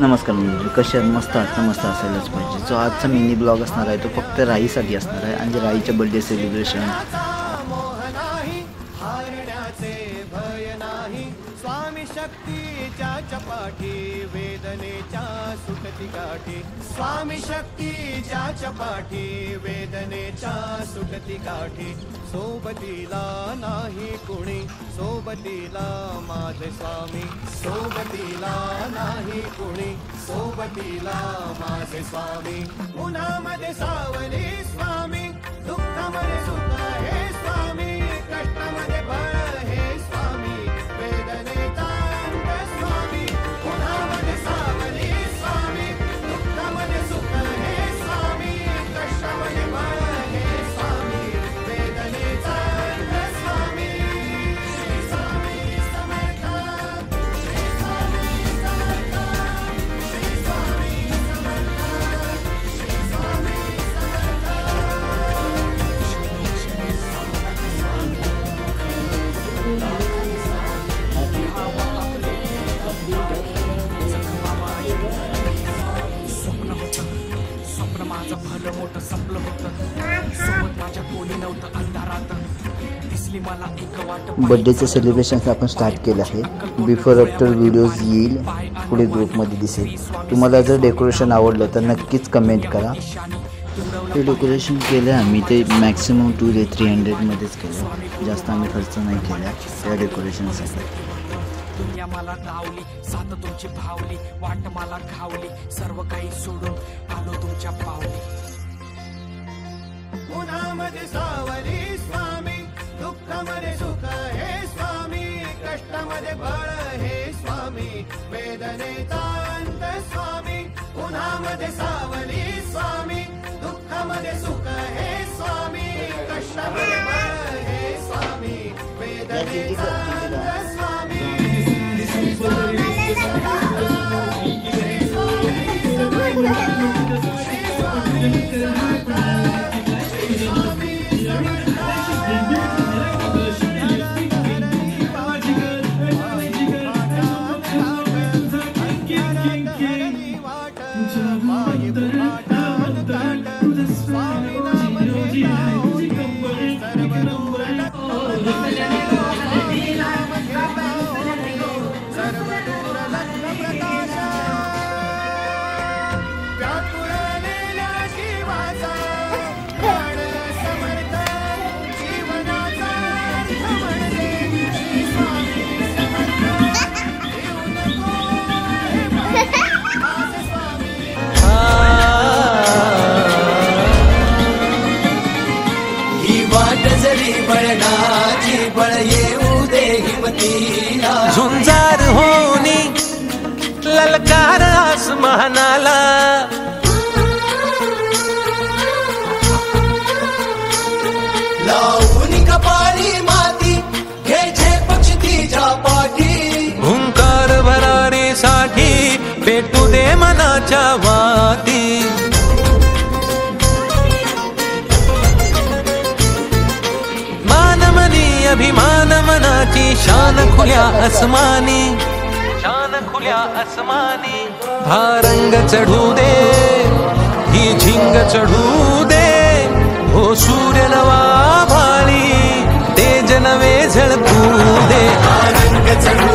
नमस्कार मंडळी, कसे आहात? मस्त आहात ना? मस्त असायलाच पाहिजे. जो आजचा मिनी ब्लॉग असणार आहे तो फक्त राईसाठी असणार आहे आणि राईच्या बर्थडे सेलिब्रेशन. स्वामी शक्तीच्या चपाठी वेदनेच्या सुटती काठी, स्वामी शक्तीच्या चपाठी वेदनेच्या सुटती काठी. सोबतीला नाही कुणी, सोबतीला माझे स्वामी, सोबतीला नाही कुणी, सोबतीला माझे स्वामी. उन्हामध्ये सावली स्वामी, दुःखामध्ये सुख हे स्वामी, कष्टामध्ये बळ हे स्वामी, वेदनेचा अंत स्वामी. उन्हामध्ये सावली स्वामी, दुःखामध्ये सुख हे स्वामी, कष्टामध्ये बळ हे स्वामी, वेदनेचा अंत स्वामी. श्री स्वामी समर्थ, श्री स्वामी समर्थ, श्री स्वामी समर्थ, श्री स्वामी स्वप्न माझं भलं मोठं संपलं होतं, सोबत माझ्या कोणी नव्हतं अंधारात, दिसली मला एक वाट. बर्थडेचं सेलिब्रेशन आपण स्टार्ट केलं आहे. बिफोर आफ्टर व्हिडिओज येईल पुढे ग्रुपमध्ये दिसेल. तुम्हाला जर डेकोरेशन आवडलं तर नक्कीच कमेंट करा. ते डेकोरेशन केलं आम्ही, ते मॅक्सिमम 200-300मध्येच केलं, जास्त आम्ही खर्च नाही केला त्या डेकोरेशनसाठी. दुनिया मला गावली, साथ तुमची भावली, वाट मला घावली, सर्व काही सोडून आलो तुमच्या पावली. उन्हामध्ये सावली स्वामी, दुःखामध्ये सुख हे स्वामी, कष्टामध्ये बळ हे स्वामी, वेदनेचा अंत स्वामी. उन्हामध्ये सावली स्वामी, दुःखामध्ये सुख हे स्वामी, कष्टामध्ये बळ हे स्वामी, वेदनेचा अंत स्वामी. श्री स्वामी समर्थ, श्री स्वामी समर्थ, श्री स्वामी समर्थ, श्री स्वामी झुंजार होनी ललकार आसमानाला, लावून कपाळी माती घे झेपची तिच्या पाठी. हुंकार भरारीसाठी पेटू दे मनाच्या वाती. मानमनी अभिमान मनाची शान खुल्या आसमानी, शान खुल्या आसमानी. भारंग चढू दे ही झिंग चढू दे, हो सूर्य नवा भाळी तेज नवे झळकू दे. भारंग चढू